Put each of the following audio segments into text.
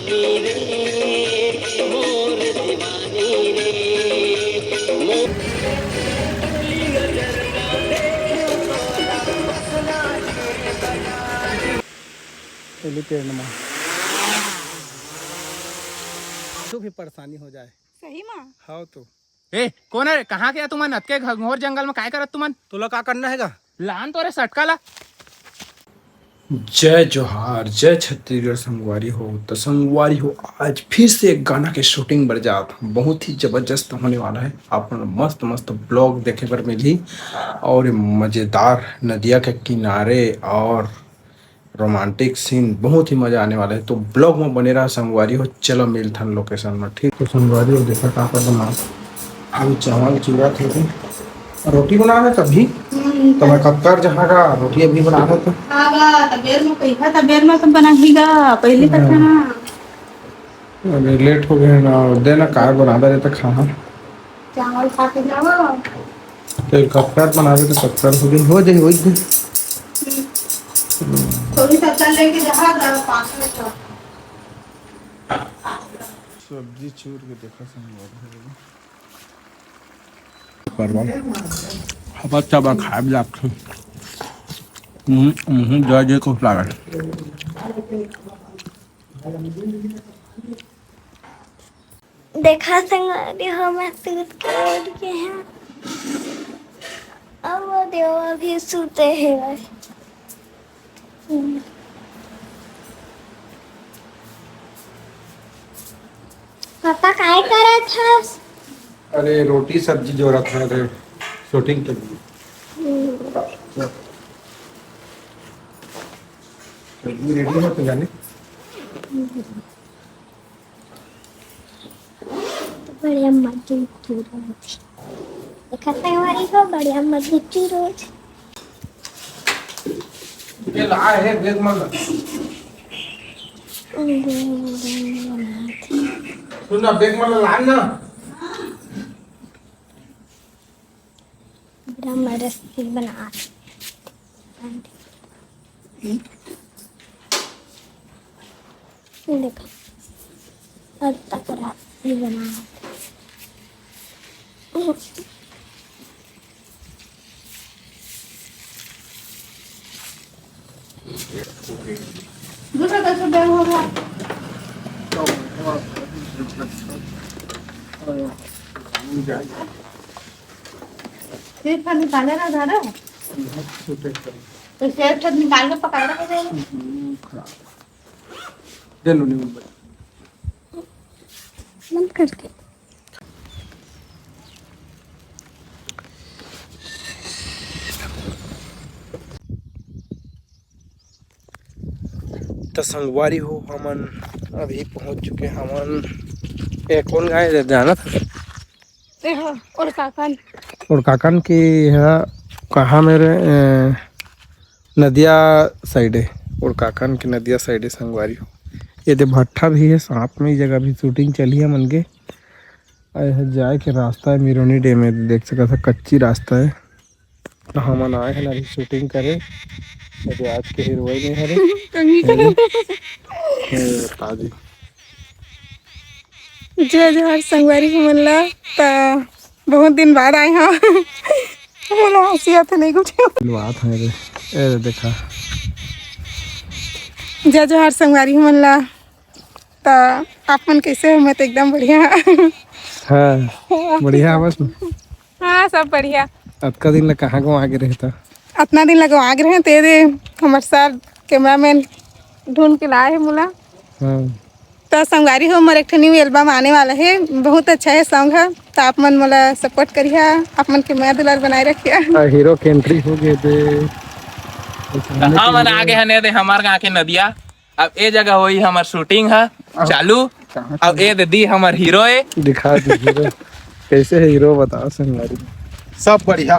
तो भी परेशानी हो जाए सही माँ। हाँ तो ए कौन है कहाँ गया तुमन अतके घोर जंगल में काय करत तुमन तुला का करना हैगा। लान तोरे सटकाला। जय जोहार जय छत्तीसगढ़ संगवारी हो। तो संगवारी हो आज फिर से एक गाना के शूटिंग बर जात बहुत ही जबरदस्त होने वाला है। आप मस्त मस्त ब्लॉग देखे पर मिली और मज़ेदार नदिया के किनारे और रोमांटिक सीन बहुत ही मजा आने वाला है। तो ब्लॉग में बने रहा संगवारी हो। चलो मिलते हैं लोकेशन में। ठीक तो संगवारी हो देखा कहाँ पर बना अभी चावल चूड़ा थे रोटी बना रहे तभी तो मैं कब कर जहाँ का रोटी अभी बना रहे थे तबेर में सब बना हीगा पहले तक ना अरे लेट हो गए ना देना कार बना दे तो खाना चावल खा के जाओ तो कब बना दे तो कब हो गई हो जाए वही थोड़ी सब्जी लेके जा 5 मिनट सब्जी चूर के देखा संग परवल हवा चाबा खाए जाते जय जय को लागल देखा संगवारी हो मैं सूत के उठ के हैं अब वो देवा भी सूते हैं। पापा काय करत हस? अरे रोटी सब्जी जो रखा है शूटिंग के लिए रेडी है तो जाने बढ़िया मजे की रोज देखा संगवारी हो बढ़िया मजे की रोज ये लाए है बेग मन सुना बेग मन ला ना ब्रह्म रस्सी बना देखो और तक रस्सी बना दूसरा कैसे बैग होगा सिर्फ निकाले ना घर तो सिर्फ निकाल के पकड़ रहा है दे लो नहीं बंद करके तो संगवारी हो हमन अभी पहुंच चुके हमन एक कौन गाय जाना था और काकन और काकन की है कहाँ मेरे नदिया साइड है और काकन की नदिया साइड है संगवारी हो। ये दे भट्ठा भी है साथ में ही जगह भी शूटिंग चली है मन के जाए के रास्ता है मिरोनी डैम में देख सका था कच्ची रास्ता है। तो हमन आए हैं अभी शूटिंग करे आज के हीरोइन है ताजी जय जोहार संगवारी हो मन ला बहुत दिन बाद आए हाँ बोला हंसी आते नहीं कुछ बात है रे देखा जय जोहार संगवारी हो मन ला आप मन कैसे हो? मैं तो एकदम बढ़िया हाँ बढ़िया बस हाँ सब बढ़िया। अतका दिन लग कहाँ को आगे रहता इतना दिन लगा आगे रहे तेरे हमारे साथ कैमरामैन ढूंढ के लाए है मुला। हाँ तो संगवारी हो मेरा एक न्यू एल्बम आने वाला है बहुत अच्छा है सॉन्ग है तो आप मन मोला सपोर्ट करिए आप मन के मैं दुलार बनाए रखिए। हीरो के एंट्री हो गए थे कहाँ मन आगे है दे हमार गाँव के नदिया अब ए जगह हुई हमार शूटिंग है चालू अब ए दीदी हमार हीरो है दिखा दी हीरो कैसे है हीरो बताओ संगवारी सब बढ़िया।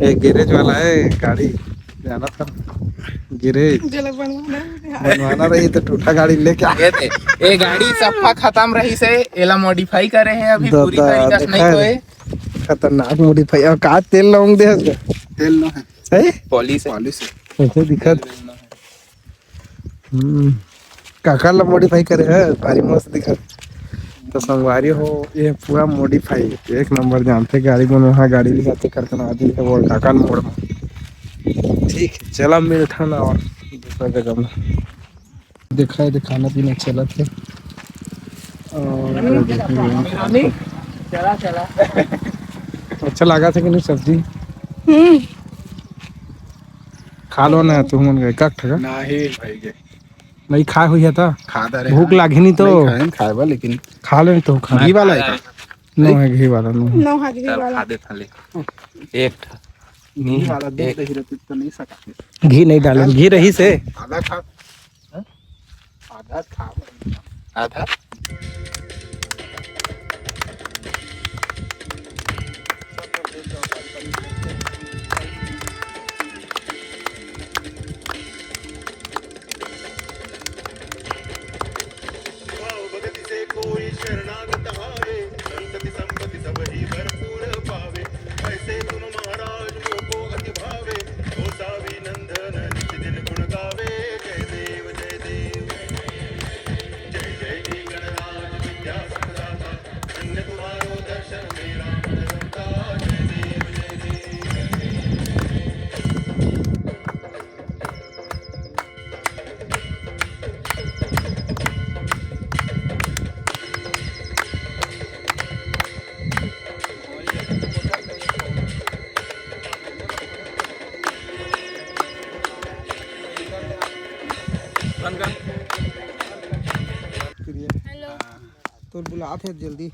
एक गैरेज वाला है गाड़ी जाना था गैरेज बनवाना रही तो टूटा गाड़ी लेके आए थे। ए गाड़ी सफा खत्म रही से एला मॉडिफाई करे हैं अभी पूरी तरीका से नहीं होए खतरनाक मॉडिफाई और का तेल लाऊं दे तेल ना है है पॉलिश ऐसे दिखत काका ला मॉडिफाई करे है भारी मस्त दिखा। तो संगवारी हो ये पूरा मॉडिफाई एक नंबर जानते गाड़ी को वहाँ गाड़ी लिखाते करते आदमी के वो काका मोड़ में। ठीक है चला मेरे थाना और दूसरा जगह में देखा है खाना पीना चला थे और चला अच्छा लगा था कि नहीं सब्जी खा लो ना तुम मन गए कक ठगा नहीं भाई के नहीं खा हुई है था खाता रहे भूख लागी नहीं तो खाएबा लेकिन खा ले तो खा घी वाला है नो है घी वाला नो नो हाजिरी चल वाला खा दे थाले एक घी वाला दूध दही रहती तो नहीं सकते। घी नहीं डाले घी रही से आधा खा आधा खा आधा तो बुला थे जल्दी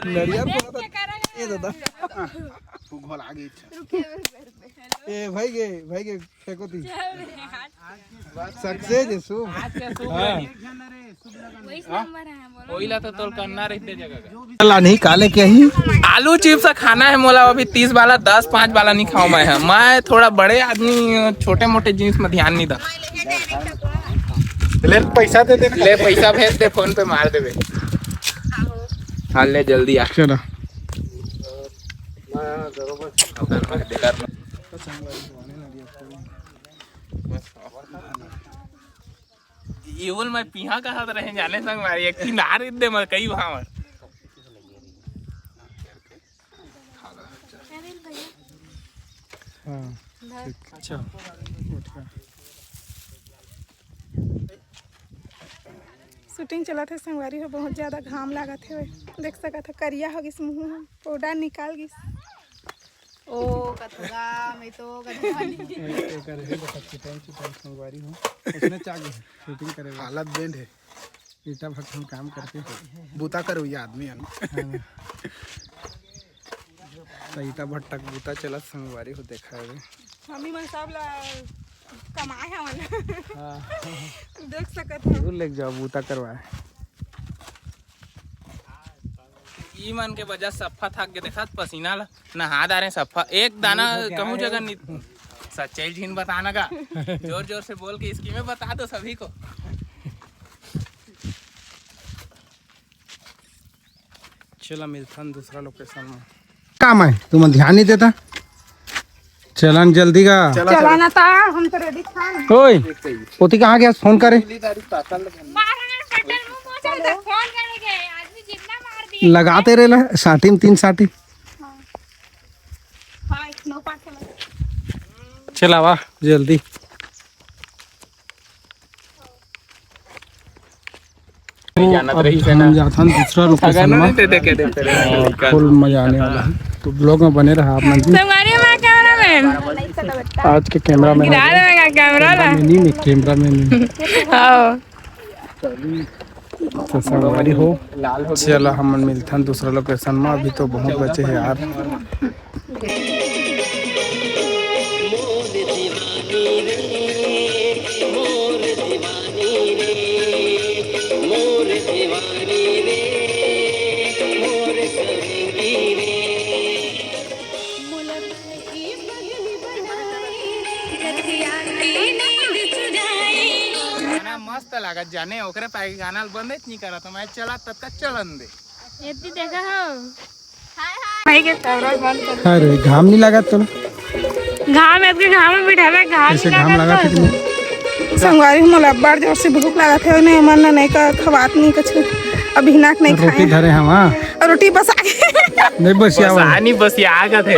नरिया ए दादा तू घोल आगे ए भाई के फेंको थी सक्सेस है सु ओइला तो तोल करना रहते जगह का चला नहीं काले क्या ही आलू चिप्स खाना है मोला अभी 30 वाला 10-5 वाला नहीं खाऊं मैं थोड़ा बड़े आदमी छोटे मोटे जिनिस में ध्यान नहीं दा ले पैसा दे दे ले पैसा भेज दे फोन पे मार देवे हाँ ले जल्दी आ चला ये बोल मैं पीहा कहा रहे जाने संग मारी एक किनार दे मैं कई वहां पर हाँ अच्छा शूटिंग चला थे संगवारी हो बहुत ज्यादा घाम लगा थे देख सका था करिया हो गिस मुंह में पाउडर निकाल गिस ओ कतगा मैं तो करे है चिकन संगवारी हो उसने चागे शूटिंग करे हालत बेंड है ईटा भट्टन काम करके बूता करो ये आदमी है तो ईटा भट्टा बूता चला संगवारी हो देखा है मम्मी मन सब ला कमाए है मन हां देख सकत है जरूर ले जाओ बूता करवाए ई मन के वजह सफा थक के देखा पसीना ला नहा दारे सफा एक दाना कहूं जगह नहीं सच्चाई झीन बताना का जोर जोर से बोल के स्कीमें बता दो सभी को चला मिलता दूसरा लोकेशन में काम है तुम ध्यान नहीं देता चलन जल्दी का चलाना था हम तो रेडी था ओए पोती कहाँ गया फोन करे लगाते रहे ला साटी में 3 साटी चला वाह जल्दी हम जाता दूसरा लोकेशन में फुल मजा आने वाला है तो ब्लॉग में बने रहा आप आज के कैमरा मैन कैमरा मैन तो संगवारी हो चला हम मिलते हैं दूसरा लोकेशन में अभी तो बहुत बचे हैं यार मस्त लागत जाने ओकरे पाए गाना बंद नहीं करा तो मैं चला तब तक चलन दे एती देखा हो भाई के फेवरेट बंद कर अरे घाम नहीं लगा तो घाम है के घाम में बिठावे घाम कैसे घाम लगा थे तुम्हें? संगवारी मोला बड़ जोर से भूख लगा थे ने मन नहीं का खवात नहीं कुछ अभी नाक नहीं रोटी खाए धरे हम हाँ रोटी बस आगे नहीं बस या आनी बस ये आ गए थे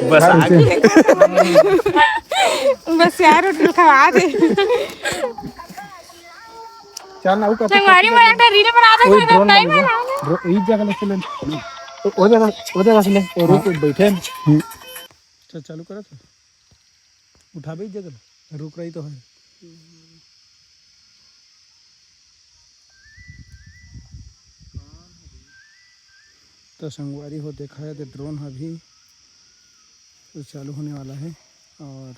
बस आ गए बस यार रोटी खवा दे चल ना ऊपर संगवारी में एक रील बना दे कोई ड्रोन नहीं नहीं बना ई जगह से ले ओ जगह से ले और रुक बैठे चल चालू करा तो उठाबे इस जगह रुक रही तो है तो संगवारी हो देखा है तो ड्रोन अभी तो चालू होने वाला है और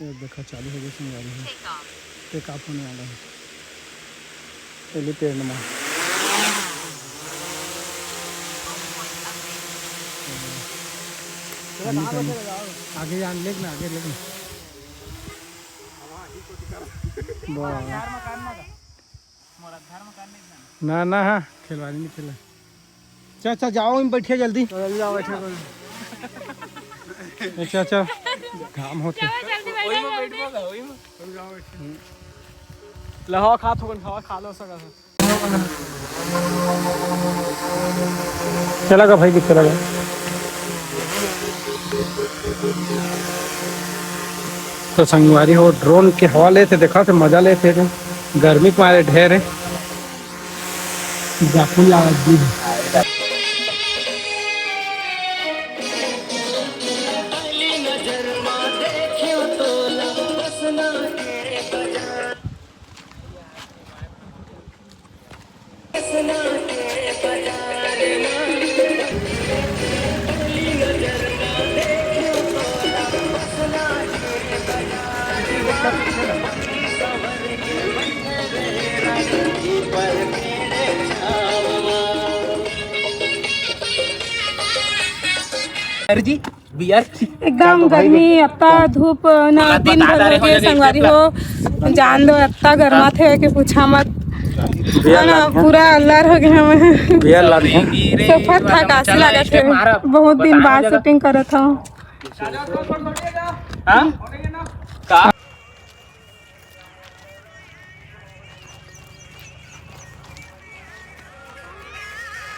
ये देखा चालू हो गया संगवारी है टेक ऑफ होने वाला है पहले पेड़ नमा आगे जान लेक ना आगे लेक ना ना हाँ खिलवाड़ी नहीं खेला अच्छा अच्छा जाओ इन बैठिए जल्दी जाओ बैठे अच्छा अच्छा काम होते लहो खा थोकन खा लो सका चलेगा भाई कि चलेगा तो संगवारी हो ड्रोन के हवा लेते देखा थे मजा लेते थे गर्मी के मारे ढेर है जाफुल एकदम गर्मी अत्ता धूप ना दिन भर हो गए संगवारी हो जान दो अत्ता गर्मा थे कि पूछा मत ना पूरा अल्लाह हो गया मैं सफर था काशी लगा थे बहुत दिन बाद शूटिंग करे था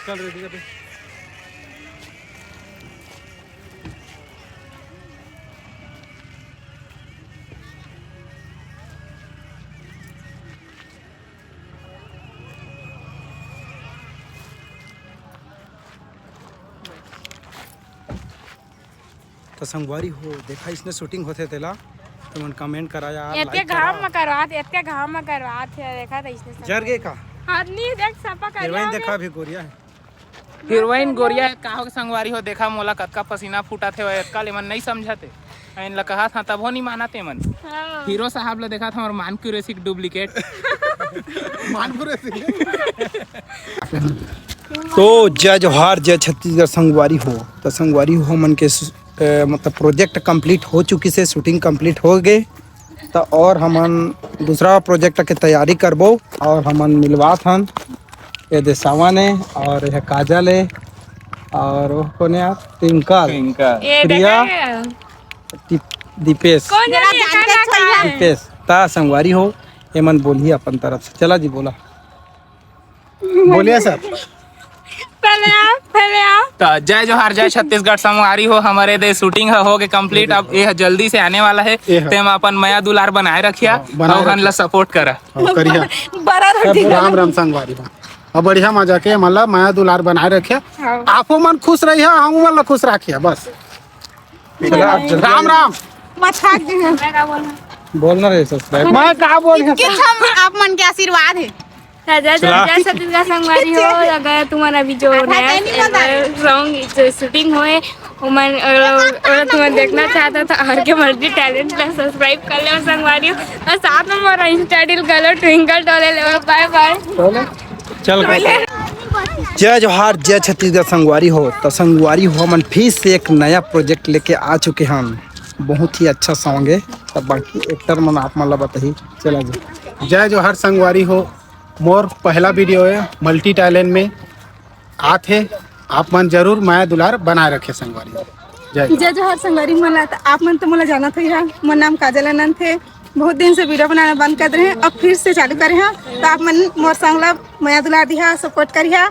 चल रेडी कर तो संगवारी हो देखा इसने शूटिंग होते तेला तो मन कमेंट कराया इतने घाम में करवात इतने घाम में करवात है देखा था इसने जर गए का आदमी देख सपा कर हीरोइन देखा भी गोरिया है हीरोइन गोरिया कहा संगवारी हो देखा मोला कतका पसीना फूटा थे और मन नहीं समझाते इन ला कहा था तब हो नहीं मानाते मन हीरो साहब ला देखा था और मानक्यूरेसी डुप्लीकेट तो जय जोहार जय छत्तीसगढ़ संगवारी हो तो संगवारी हो मन के मतलब प्रोजेक्ट कंप्लीट हो चुकी से शूटिंग कंप्लीट हो गए तो और हमन दूसरा प्रोजेक्ट के तैयारी करबो और हमन मिलवा थन ये देसावा ने और यह काजल है और वो कौन है ट्विंकल प्रिया दीपेश दीपेश ता संगवारी हो ये मन बोलिए अपन तरफ से चला जी बोला बोलिए सर तो जय जोहार जय छत्तीसगढ़ संगवारी हो हमारे दे शूटिंग हो गए कंप्लीट अब ये जल्दी से आने वाला है तेम अपन माया दुलार बनाए रखिया और हन ला सपोर्ट करा करिया राम राम संगवारी हो और बढ़िया मजा के मतलब माया दुलार बनाए रखे आपो मन खुश रही है हम मन खुश रखिए बस राम राम बोलना रहे सब्सक्राइब मैं कहा बोल आप मन के आशीर्वाद है जय छत्तीसगढ़ संगवारी हो अगर तुम्हारा अभी जो नया सॉन्ग शूटिंग हुए मन तुम्हें देखना चाहता था हर के मर्जी टैलेंट ला सब्सक्राइब कर ले संगवारी हो और साथ में मेरा इंस्टा डील कर लो ट्विंकल डॉले ले बाय बाय चल जय जोहार जय छत्तीसगढ़ संगवारी हो तो संगवारी हो मन फिर से एक नया प्रोजेक्ट लेके आ चुके हैं बहुत ही अच्छा सॉन्ग है तब बाकी एक्टर मन आप मतलब बताइए चला जी जय जोहार संगवारी हो मोर पहला वीडियो है मल्टी टैलेंट में आते आप मन जरूर माया दुलार बनाए रखे संगवारी हो। जय जय जोहार संगवारी मन आप मन तो मोला जाना थे यहाँ मोर नाम काजल आनंद थे। बहुत दिन से वीडियो बनाना बंद कर रहे हैं, अब फिर से चालू करे हैं। तो आप मन मोर संग ला माया दुलार दिहा, सपोर्ट करिहा